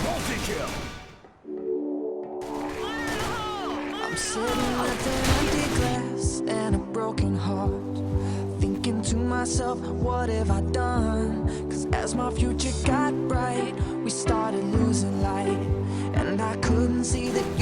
Multi-kill. I'm sitting with an empty glass and a broken heart, thinking to myself, what have I done? Cause as my future got bright, we started losing light, and I couldn't see that